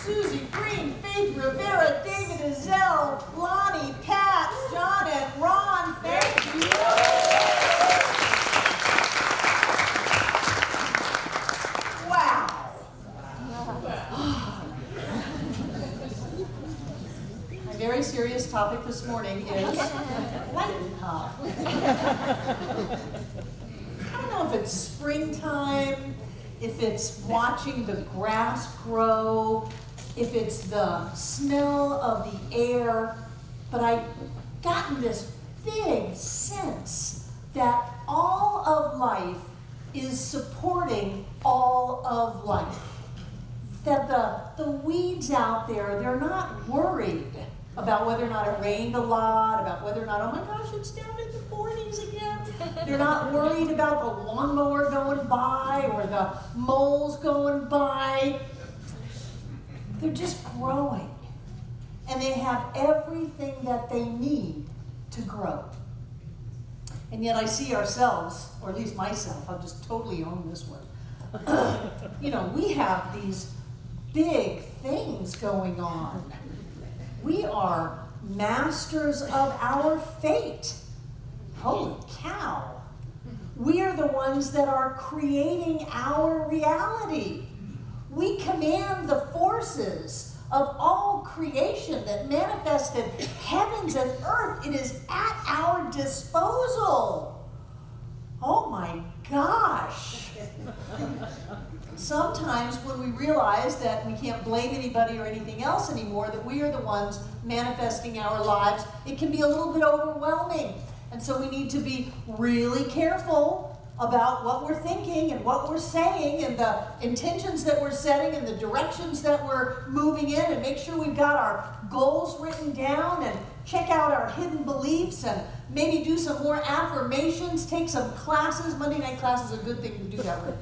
Susie, Green, Faith Rivera, David Azell, Lonnie, Pat, John, and Ron. Thank you. Wow. My very serious topic this morning is Lighten Up. I don't know if it's springtime, if it's watching the grass grow, if it's the smell of the air, but I've gotten this big sense that all of life is supporting all of life. That the weeds out there, they're not worried about whether or not it rained a lot, about whether or not, oh my gosh, it's down in the 40s again. They're not worried about the lawnmower going by or the moles going by. They're just growing. And they have everything that they need to grow. And yet I see ourselves, or at least myself, I'll just totally own this one. We have these big things going on. We are masters of our fate. Holy cow. We are the ones that are creating our reality. We command the forces of all creation that manifested heavens and earth. It is at our disposal. Oh my gosh. Sometimes when we realize that we can't blame anybody or anything else anymore, that we are the ones manifesting our lives, it can be a little bit overwhelming. And so we need to be really careful about what we're thinking and what we're saying and the intentions that we're setting and the directions that we're moving in, and make sure we've got our goals written down and check out our hidden beliefs and maybe do some more affirmations, take some classes. Monday night class is a good thing to do that with.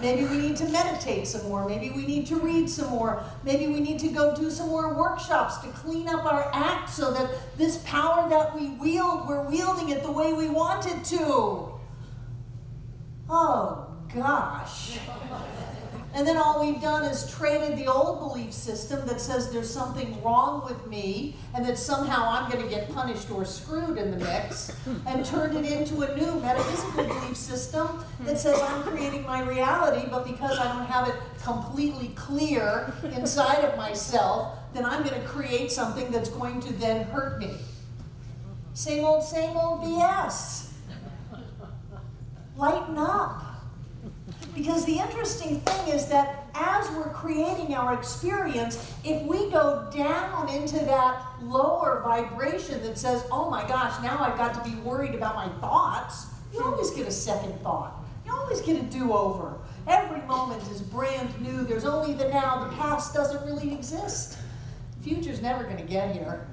Maybe we need to meditate some more. Maybe we need to read some more. Maybe we need to go do some more workshops to clean up our act so that this power that we wield, we're wielding it the way we want it to. Oh, gosh. And then all we've done is traded the old belief system that says there's something wrong with me and that somehow I'm going to get punished or screwed in the mix, and turned it into a new metaphysical belief system that says I'm creating my reality, but because I don't have it completely clear inside of myself, then I'm going to create something that's going to then hurt me. Same old BS. Lighten up. Because the interesting thing is that as we're creating our experience, if we go down into that lower vibration that says, oh my gosh, now I've got to be worried about my thoughts, you always get a second thought. You always get a do-over. Every moment is brand new. There's only the now. The past doesn't really exist. The future's never going to get here.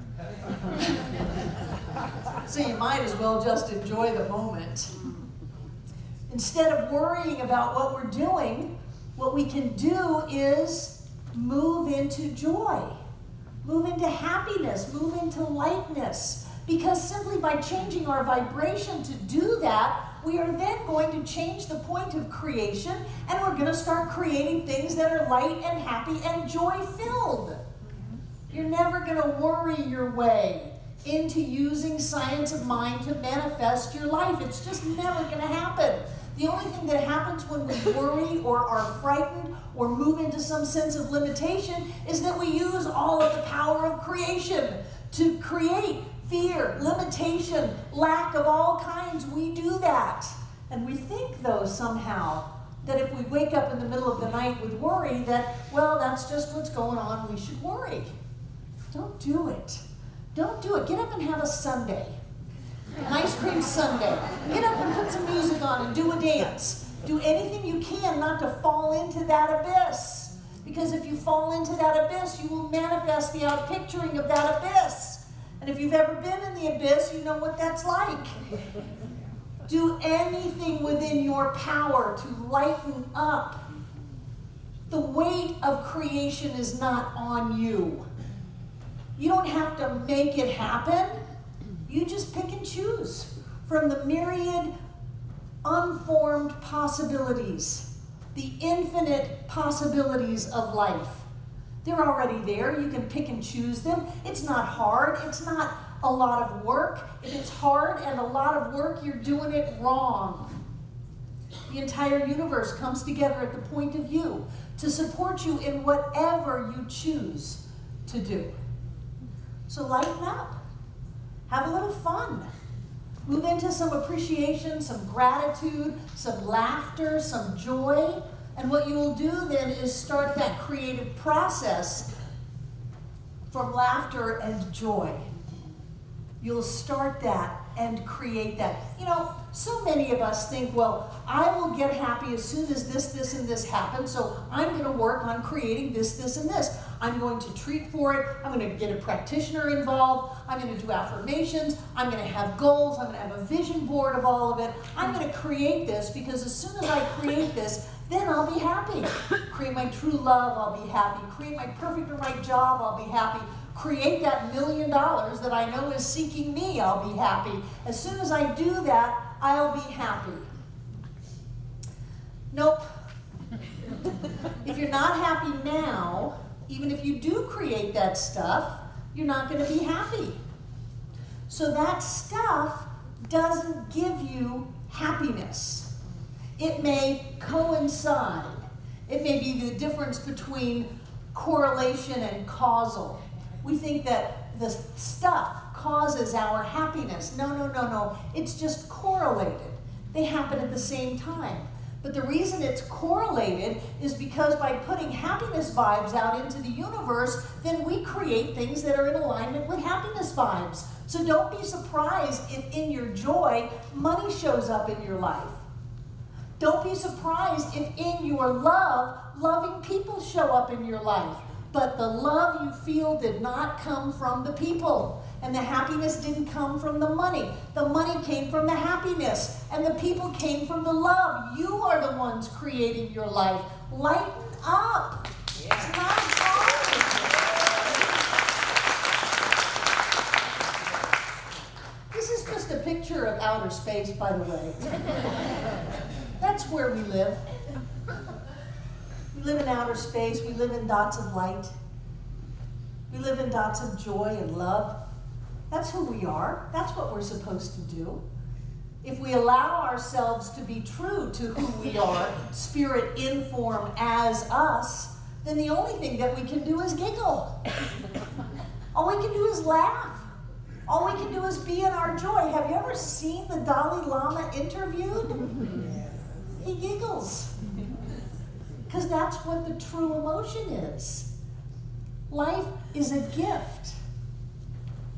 So you might as well just enjoy the moment. Instead of worrying about what we're doing, what we can do is move into joy, move into happiness, move into lightness. Because simply by changing our vibration to do that, we are then going to change the point of creation, and we're going to start creating things that are light and happy and joy-filled. You're never going to worry your way into using science of mind to manifest your life. It's just never going to happen. The only thing that happens when we worry or are frightened or move into some sense of limitation is that we use all of the power of creation to create fear, limitation, lack of all kinds. We do that. And we think, though, somehow, that if we wake up in the middle of the night with worry, that, well, that's just what's going on, we should worry. Don't do it. Don't do it. Get up and have a sundae. An ice cream sundae. Get up and put some music on and do a dance. Do anything you can not to fall into that abyss. Because if you fall into that abyss, you will manifest the outpicturing of that abyss. And if you've ever been in the abyss, you know what that's like. Do anything within your power to lighten up. The weight of creation is not on you. You don't have to make it happen. You just pick and choose from the myriad unformed possibilities the infinite possibilities of life. They're already there. You can pick and choose them. It's not hard. It's not a lot of work. If it's hard and a lot of work, you're doing it wrong. The entire universe comes together at the point of view to support you in whatever you choose to do. So lighten up. Have a little fun. Move into some appreciation, some gratitude, some laughter, some joy. And what you will do then is start that creative process from laughter and joy. You'll start that and create that. You know, so many of us think, well, I will get happy as soon as this, and this happens, so I'm going to work on creating this, and this. I'm going to treat for it. I'm going to get a practitioner involved. I'm going to do affirmations. I'm going to have goals. I'm going to have a vision board of all of it. I'm going to create this because as soon as I create this, then I'll be happy. Create my true love, I'll be happy. Create my perfect or right job, I'll be happy. Create that $1 million that I know is seeking me, I'll be happy. As soon as I do that, I'll be happy. Nope. If you're not happy now, even if you do create that stuff, you're not going to be happy. So that stuff doesn't give you happiness. It may coincide. It may be the difference between correlation and causal. We think that the stuff causes our happiness. No. It's just correlated. They happen at the same time. But the reason it's correlated is because by putting happiness vibes out into the universe, then we create things that are in alignment with happiness vibes. So don't be surprised if in your joy, money shows up in your life. Don't be surprised if in your love, loving people show up in your life. But the love you feel did not come from the people. And the happiness didn't come from the money. The money came from the happiness. And the people came from the love. You are the ones creating your life. Lighten up. Yeah. It's not hard. This is just a picture of outer space, by the way. That's where we live. We live in outer space. We live in dots of light. We live in dots of joy and love. That's who we are. That's what we're supposed to do. If we allow ourselves to be true to who we are, spirit in form as us, then the only thing that we can do is giggle. All we can do is laugh. All we can do is be in our joy. Have you ever seen the Dalai Lama interviewed? He giggles. Because that's what the true emotion is. Life is a gift.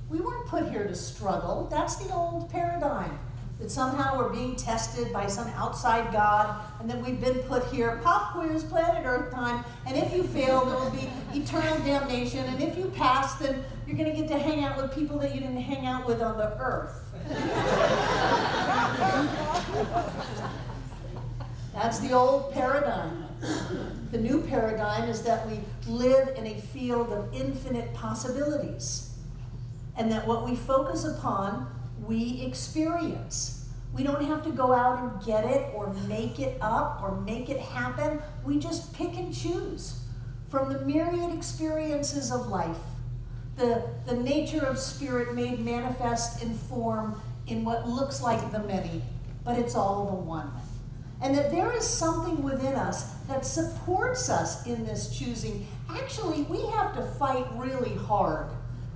We weren't put here to struggle. That's the old paradigm. That somehow we're being tested by some outside God, and that we've been put here, pop quiz, planet Earth time, and if you fail, there will be eternal damnation, and if you pass, then you're going to get to hang out with people that you didn't hang out with on the Earth. That's the old paradigm. The new paradigm is that we live in a field of infinite possibilities. And that what we focus upon, we experience. We don't have to go out and get it or make it up or make it happen. We just pick and choose from the myriad experiences of life. The nature of spirit made manifest in form in what looks like the many, but it's all the one. And that there is something within us that supports us in this choosing. Actually, we have to fight really hard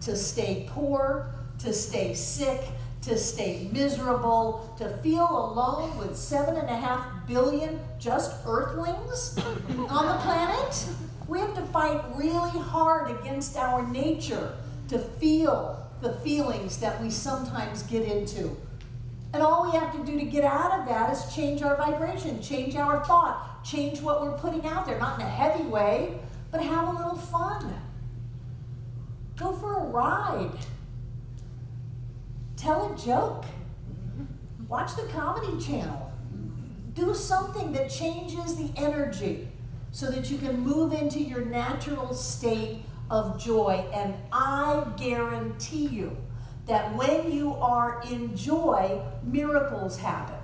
to stay poor, to stay sick, to stay miserable, to feel alone with 7.5 billion just earthlings on the planet. We have to fight really hard against our nature to feel the feelings that we sometimes get into. And all we have to do to get out of that is change our vibration, change our thought, change what we're putting out there, not in a heavy way, but have a little fun. Go for a ride. Tell a joke. Watch the Comedy Channel. Do something that changes the energy so that you can move into your natural state of joy. And I guarantee you that when you are in joy, miracles happen.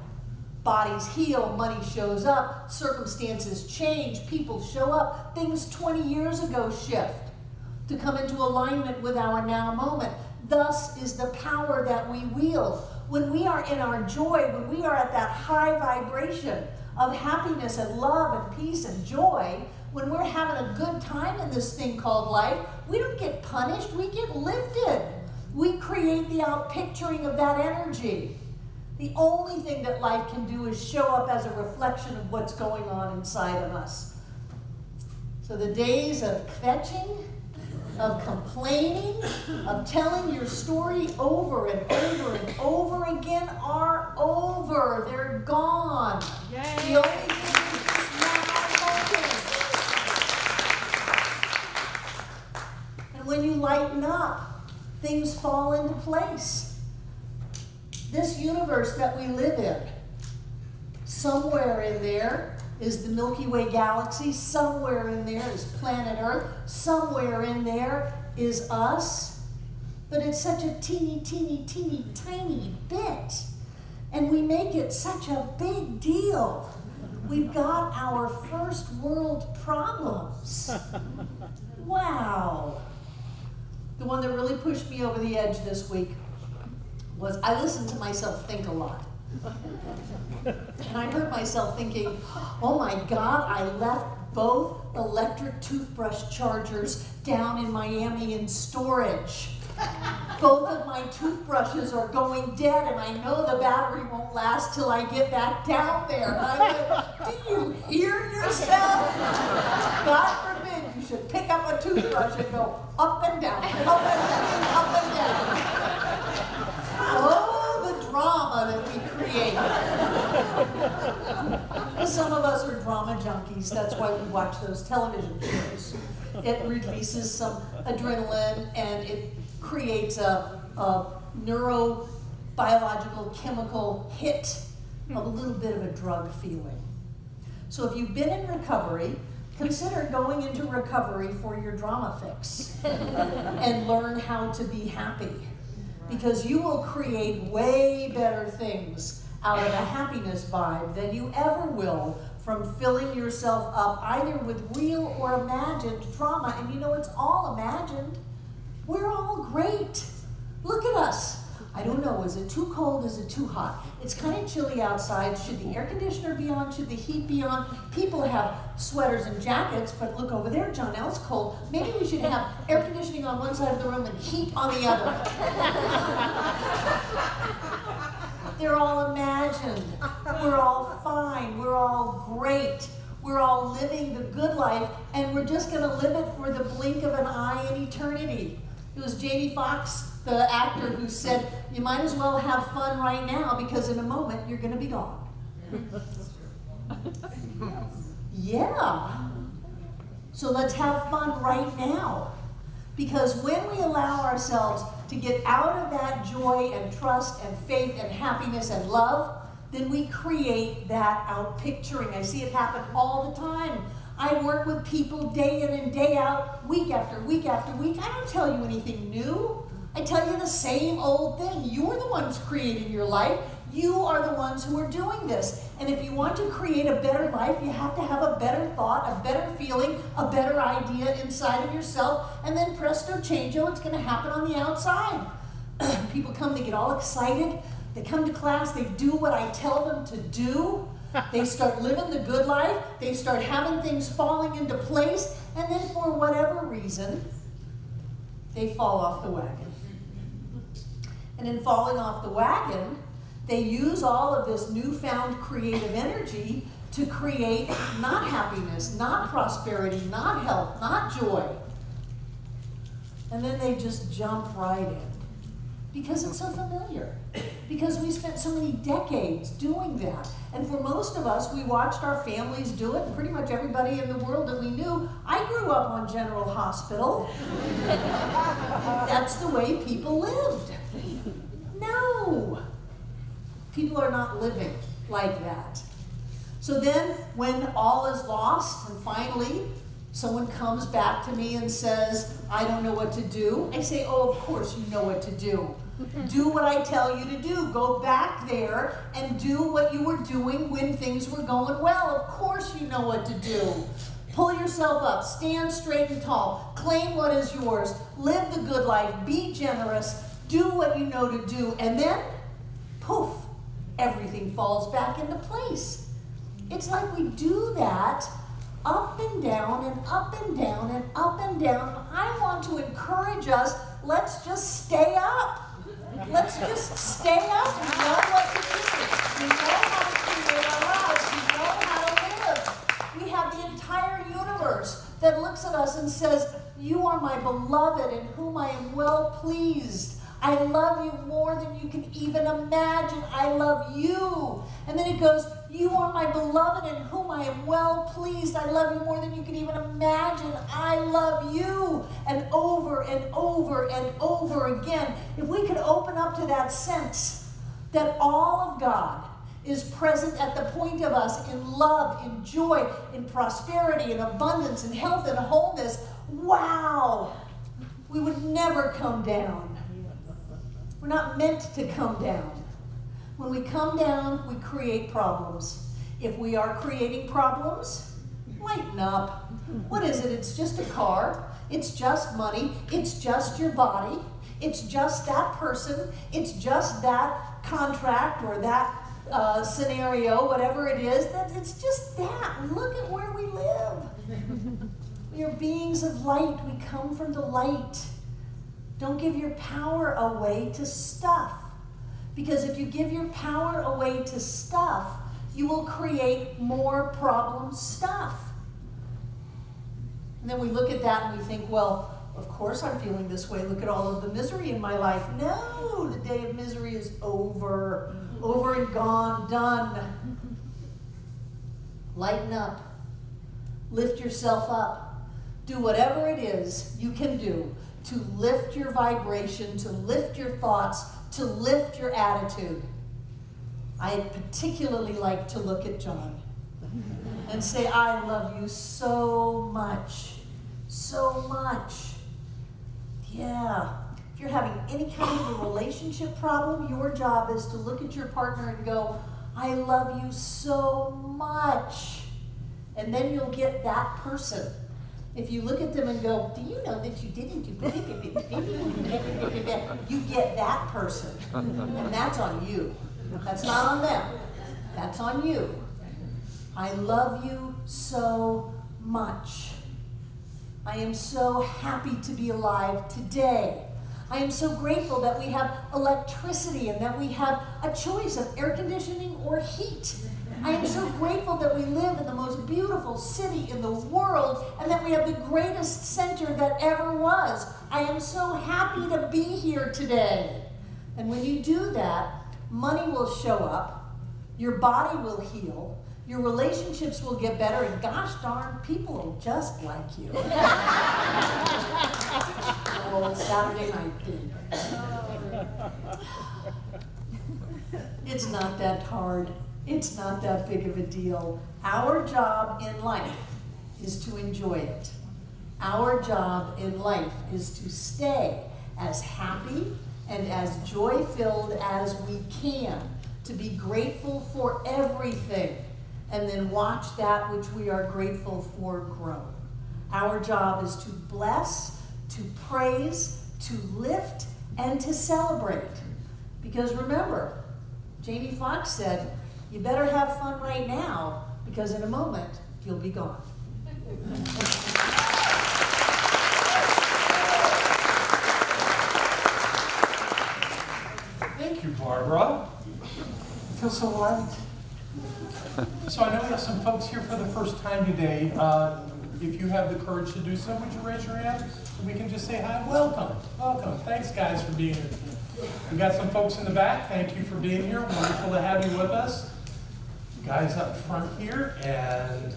Bodies heal, money shows up, circumstances change, people show up. Things 20 years ago shift to come into alignment with our now moment. Thus is the power that we wield. When we are in our joy, when we are at that high vibration of happiness and love and peace and joy, when we're having a good time in this thing called life, we don't get punished, we get lifted. We create the outpicturing of that energy. The only thing that life can do is show up as a reflection of what's going on inside of us. So the days of kvetching, of complaining, of telling your story over and over and over again are over. They're gone. Yay. The only thing is just now focus. And when you lighten up, things fall into place. This universe that we live in, somewhere in there is the Milky Way galaxy, somewhere in there is planet Earth, somewhere in there is us. But it's such a teeny, teeny, teeny, tiny bit. And we make it such a big deal. We've got our first world problems. Wow. The one that really pushed me over the edge this week was I listened to myself think a lot. And I heard myself thinking, oh my God, I left both electric toothbrush chargers down in Miami in storage. Both of my toothbrushes are going dead, and I know the battery won't last till I get back down there. And I went, do you hear yourself? God forbid you should pick up a toothbrush and go up and down, up and down, up and down. Oh, the drama that we create. Some of us are drama junkies. That's why we watch those television shows. It releases some adrenaline, and it creates a neurobiological chemical hit of a little bit of a drug feeling. So if you've been in recovery, consider going into recovery for your drama fix and learn how to be happy, because you will create way better things out of a happiness vibe than you ever will from filling yourself up either with real or imagined trauma. And you know, it's all imagined. We're all great. Look at us. I don't know, is it too cold? Is it too hot? It's kind of chilly outside. Should the air conditioner be on? Should the heat be on? People have sweaters and jackets, but look over there, John L's cold. Maybe we should have air conditioning on one side of the room and heat on the other. They're all imagined. We're all fine. We're all great. We're all living the good life, and we're just going to live it for the blink of an eye in eternity. It was Jamie Foxx, the actor, who said, you might as well have fun right now because in a moment you're going to be gone. Yeah. So let's have fun right now. Because when we allow ourselves to get out of that joy and trust and faith and happiness and love, then we create that outpicturing. I see it happen all the time. I work with people day in and day out, week after week after week. I don't tell you anything new. I tell you the same old thing. You're the ones creating your life. You are the ones who are doing this. And if you want to create a better life, you have to have a better thought, a better feeling, a better idea inside of yourself. And then presto changeo, it's going to happen on the outside. People come, they get all excited. They come to class, they do what I tell them to do. They start living the good life. They start having things falling into place. And then for whatever reason, they fall off the wagon. And in falling off the wagon, they use all of this newfound creative energy to create not happiness, not prosperity, not health, not joy. And then they just jump right in. Because it's so familiar. Because we spent so many decades doing that. And for most of us, we watched our families do it, and pretty much everybody in the world that we knew. I grew up on General Hospital. That's the way people lived. No. People are not living like that. So then, when all is lost, and finally someone comes back to me and says, I don't know what to do, I say, oh, of course you know what to do. Do what I tell you to do. Go back there and do what you were doing when things were going well. Of course you know what to do. Pull yourself up. Stand straight and tall. Claim what is yours. Live the good life. Be generous. Do what you know to do. And then, poof, everything falls back into place. It's like we do that up and down and up and down and up and down. I want to encourage us, let's just stay up. Let's just stay up and know what to do. We know how to create our lives. We know how to live. We have the entire universe that looks at us and says, you are my beloved in whom I am well pleased. I love you more than you can even imagine. I love you. And then it goes, you are my beloved in whom I am well pleased. I love you more than you can even imagine. I love you. And over and over and over again. If we could open up to that sense that all of God is present at the point of us in love, in joy, in prosperity, in abundance, in health, and wholeness, wow, we would never come down. We're not meant to come down. When we come down, we create problems. If we are creating problems, lighten up. What is it? It's just a car. It's just money. It's just your body. It's just that person. It's just that contract or that scenario, whatever it is. It's just that. Look at where we live. We are beings of light. We come from the light. Don't give your power away to stuff. Because if you give your power away to stuff, you will create more problem stuff. And then we look at that and we think, well, of course I'm feeling this way. Look at all of the misery in my life. No, the day of misery is over. Over and gone, done. Lighten up. Lift yourself up. Do whatever it is you can do to lift your vibration, to lift your thoughts, to lift your attitude. I particularly like to look at John and say, I love you so much, so much. Yeah. If you're having any kind of a relationship problem, your job is to look at your partner and go, I love you so much. And then you'll get that person. If you look at them and go, do you know that you didn't do you get that person. And that's on you. That's not on them. That's on you. I love you so much. I am so happy to be alive today. I am so grateful that we have electricity and that we have a choice of air conditioning or heat. I am so grateful that we live in the most beautiful city in the world and that we have the greatest center that ever was. I am so happy to be here today. And when you do that, money will show up, your body will heal, your relationships will get better, and gosh darn, people will just like you. Oh, Saturday night thing. It's not that hard. It's not that big of a deal. Our job in life is to enjoy it. Our job in life is to stay as happy and as joy-filled as we can, to be grateful for everything, and then watch that which we are grateful for grow. Our job is to bless, to praise, to lift, and to celebrate. Because remember, Jamie Foxx said, you better have fun right now, because in a moment, you'll be gone. Thank you, Barbara. I feel so light. So I know we have some folks here for the first time today. If you have the courage to do so, would you raise your hand? So we can just say hi. Welcome. Welcome. Thanks, guys, for being here. We got some folks in the back. Thank you for being here. Wonderful to have you with us. Guys up front here, and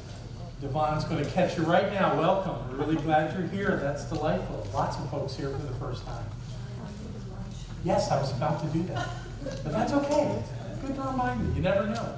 Devon's going to catch you right now. Welcome. We're really glad you're here. That's delightful. Lots of folks here for the first time. Yes, I was about to do that. But that's okay. Good to remind me. You never know.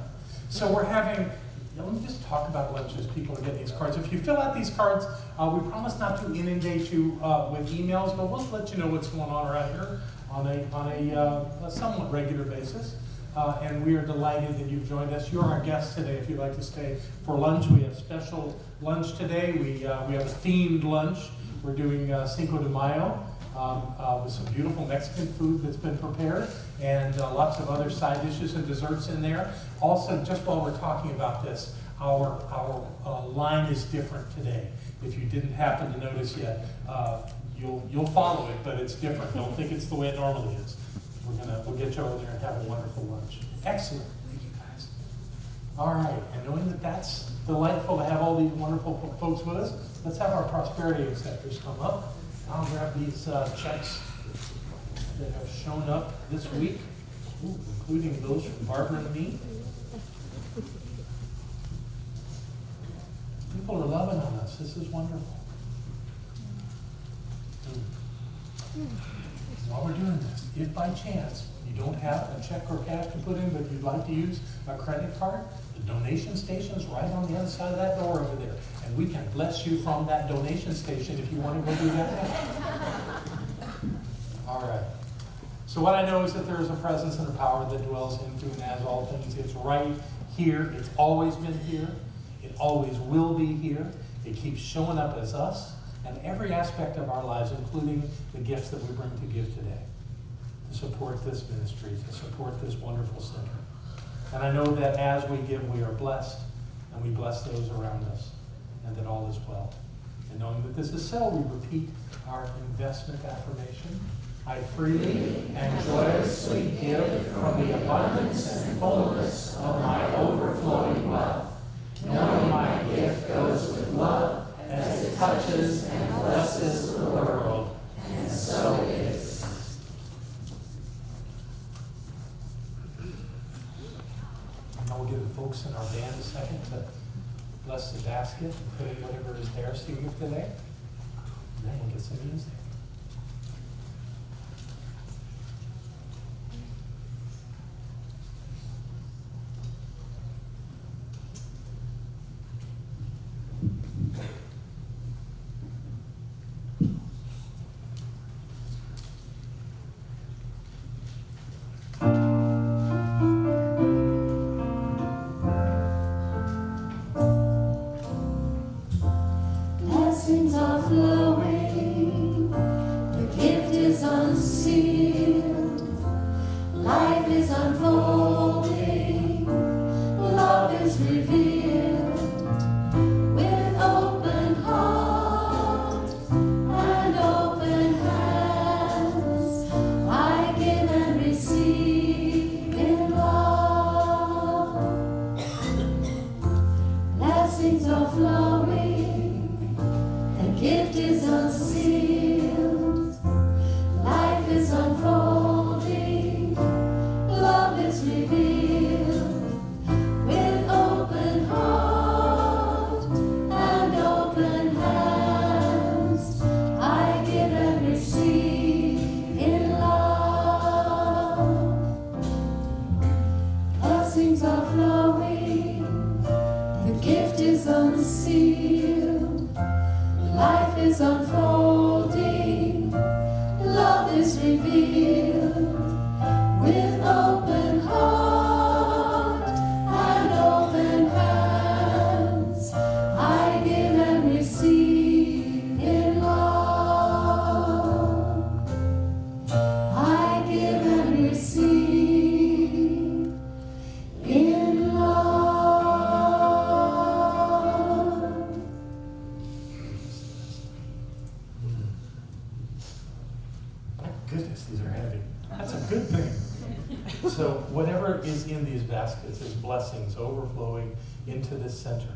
So we're having, let me just talk about lunch as people are getting these cards. If you fill out these cards, we promise not to inundate you with emails, but we'll let you know what's going on around here. on a somewhat regular basis. And we are delighted that you've joined us. You're our guest today. If you'd like to stay for lunch, we have special lunch today. We have a themed lunch. We're doing Cinco de Mayo with some beautiful Mexican food that's been prepared, and lots of other side dishes and desserts in there. Also, just while we're talking about this, our line is different today. If you didn't happen to notice yet, you'll follow it, but it's different. Don't think it's the way it normally is. We'll get you over there and have a wonderful lunch. Excellent. Thank you, guys. All right, and knowing that that's delightful to have all these wonderful folks with us, let's have our prosperity acceptors come up. I'll grab these checks that have shown up this week, including those from Barbara and me. People are loving on us. This is wonderful. While we're doing this, if by chance you don't have a check or cash to put in, but you'd like to use a credit card, the donation station is right on the other side of that door over there. And we can bless you from that donation station if you want to go do that. All right. So what I know is that there is a presence and a power that dwells in, through, and as all things. It's right here. It's always been here. It always will be here. It keeps showing up as us and every aspect of our lives, including the gifts that we bring to give today, to support this ministry, to support this wonderful center. And I know that as we give, we are blessed, and we bless those around us, and that all is well. And knowing that this is so, we repeat our investment affirmation. I freely and joyously give from the abundance and fullness of my overflowing wealth, knowing my gift goes with love as it touches and blesses the world. And so it is. Now we'll give the folks in our band a second to bless the basket and put in whatever is theirs to give today. And then we'll get some music. Blessings are flowing, the gift is unsealed, life is unfolding, love is revealed, with open heart and open hands, I give and receive in love. Blessings are flowing, gift is unsealed, life is unfolding, love is revealed, with open heart and open hands, I give and receive in love. Blessings are flowing, the gift is unsealed, life is unfolding, love is revealed, with open heart and open hands, I give and receive in love. I give and receive in love. Goodness, these are heavy. That's a good thing. So whatever is in these baskets is blessings overflowing into this center.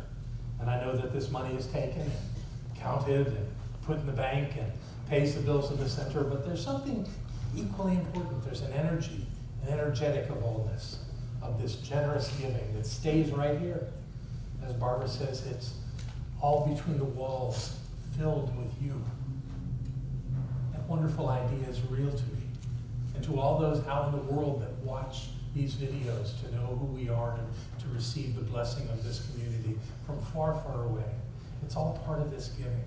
And I know that this money is taken and counted and put in the bank and pays the bills of the center, but there's something equally important. There's an energy, an energetic of all this, of this generous giving that stays right here. As Barbara says, it's all between the walls, filled with you. That wonderful idea is real to me. And to all those out in the world that watch these videos, to know who we are and to receive the blessing of this community from far, far away. It's all part of this giving.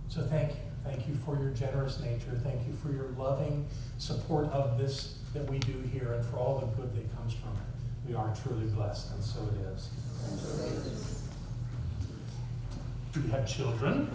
So thank you. Thank you for your generous nature. Thank you for your loving support of this that we do here and for all the good that comes from it. We are truly blessed, and so it is. Do you have children?